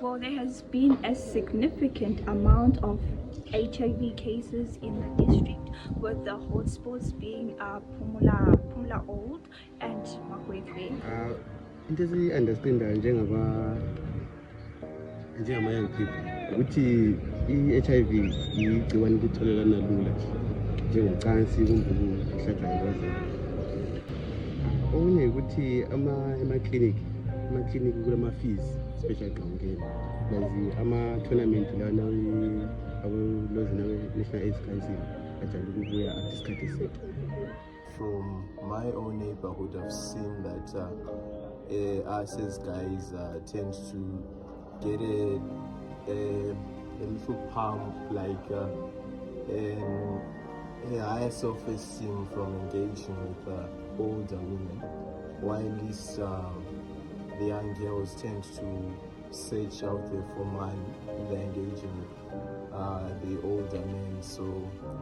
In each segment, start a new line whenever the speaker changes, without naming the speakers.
Well, there has been a significant amount of HIV cases in the district, with the hotspots being Pumla Old and Makwetwe.
Into esiyi-understandayo njengama-young people ukuthi i-HIV igciwane litholakala lula njengocansi kumbe ukuhlatshwa yibazali. Okunye ukuthi emaklinikhi kulama-fees special xa ungena lazi ama-tournament lana abolozi national AIDS council ajayele ukubuya at isikhathi esisethu.
From my own neighborhood, I've seen that us as guys tend to get a little pump, like a higher self-esteem from engaging with older women, while these the young girls tend to search out there for money when they're engaging with the older men. So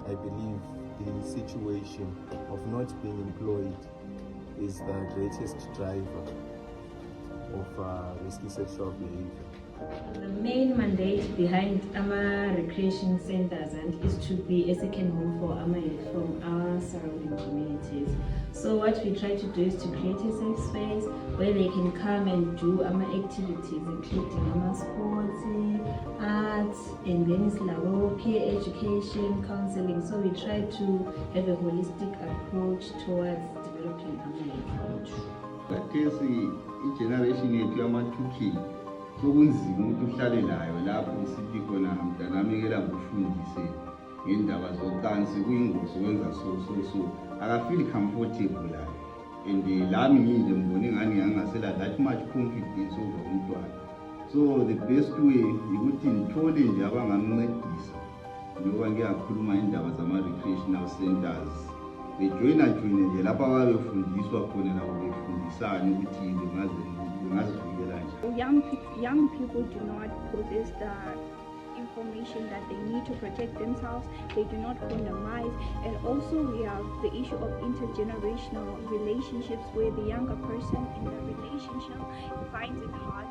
I believe the situation of not being employed is the greatest driver of risky sexual behavior.
The main mandate behind our recreation centers is to be a second home for our youth from our surrounding communities. So what we try to do is to create a safe space where they can come and do our activities, including our sports, arts, and then it's peer education, counseling. So we try to have a holistic approach towards developing our youth.
I-generation yethu yama-2K sokunzima ukuthi uhlale nayo lapho sithi khona mntanami kela ngufundise ngendaba zocansi kuyingozi wenza so akafeel comfortable layo, and lami nginde mbone ngani ngangasela that much confidence over umntwana. So the best way ukuthi ngithole nje abangamncedisa njengoba ngiyakhuluma indaba zama-recreational centers, bejoyina nje lapha babefundiswa khona nabo befundisana ukuthi bengazivikela njani.
Young people do not possess the information that they need to protect themselves. They do not condomize, and also we have the issue of intergenerational relationships where the younger person in the relationship finds it hard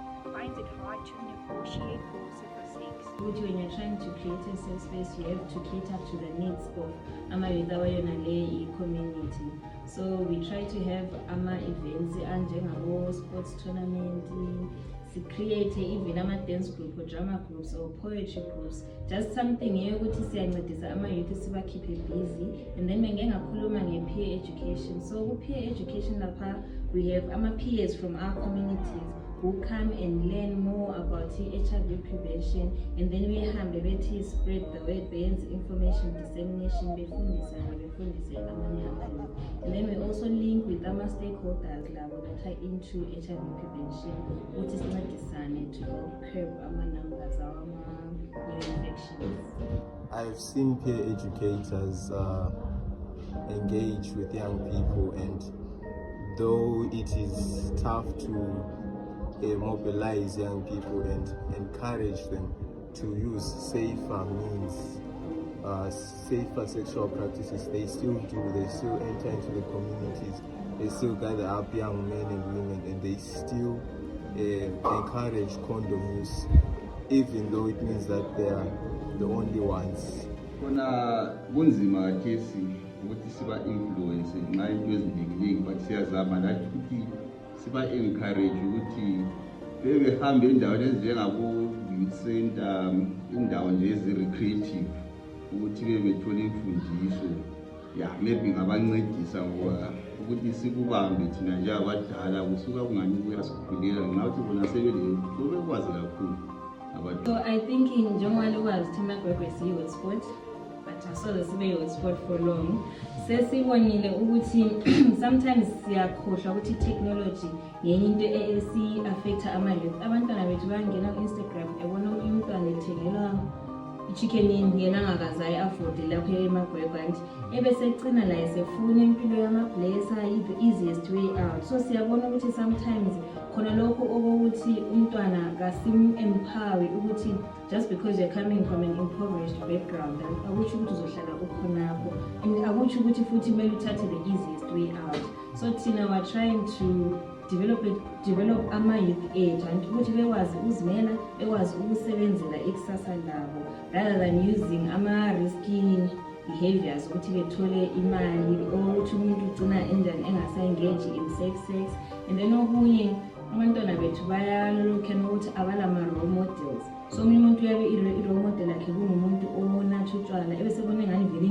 to negotiate for safer sex.
When you're trying to create a safe space, you have to cater to the needs of the community. So we try to have events and sports tournament, to create even dance group or drama groups or poetry groups, just something youth keep it busy. And then peer education. So peer education we have peers from our communities who come and learn more about HIV prevention, and then we have the spread the word, information dissemination, and then we also link with our stakeholders that are into HIV prevention, which is not designed to help curb our numbers, our new infections.
I've seen peer educators engage with young people, and though it is tough to mobilize young people and encourage them to use safer means, safer sexual practices, they still do. They still enter into the communities, they still gather up young men and women, and they still encourage condom use, even though it means that they are the only ones.
Kona kunzima kesi ukuthi siba influence nxa into eziningi but siyazama nathi ukuthi siba encourage ukuthi behambe endaweni ezinjengabo youth center, indawo nje ezi-recreative, ukuthi bethole imfundiso maybe ngabancedisa ngoba ukuthi sikubambe thina nje abadala kusuka kungani kuyasikhulela ngathi bona sebekwazi kakhulu.
So I think in Jongwali was Timagwegwe with sport, but I saw the Sibe with sport for long. Sesibonile ukuthi sometimes siyakhohlwa ukuthi technology yenye into esi-affecta ama-youth. Abantwana bethu bayangena ku-Instagram ebona umntwana ethengelwa i-chicken yena angakazayi afford lapho emagwegwe, and ebesecina la esefuna impilo yama-blesser the easiest way out. So siyabona ukuthi sometimes khona lokho okokuthi umntwana kasim-empower ukuthi just because you're coming from an impoverished background akutsho ukuthi uzohlala ukhonapho, and akutsho ukuthi futhi kumele uthathe the easiest way out. So thina we're trying to develop ama-youth age and ukuthi bekwazi ukuzimela, bekwazi ukusebenzela ikusasa labo rather than using ama-risky behaviors ukuthi bethole imali or ukuthi umuntu ugcina enjani engasa-engage in sex. And then okunye abantwana bethu bayalokhu ukuthi abalama-role models. So omunye umuntu uyabe i-role model yakhe kungumuntu onatha utshwala ebese bona engani vele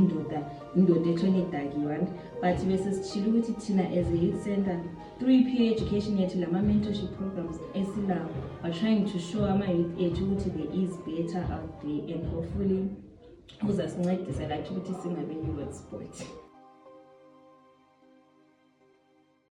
indoda ethole idakiwe, but bese sishilo ukuthi thina as a youth center through i-peer education yethu lama-mentorship programs esilawo are trying to show ama-youth ethu ukuthi there is better out there and hopefully uzasincedisa lathi ukuthi singabe yi-hotspot.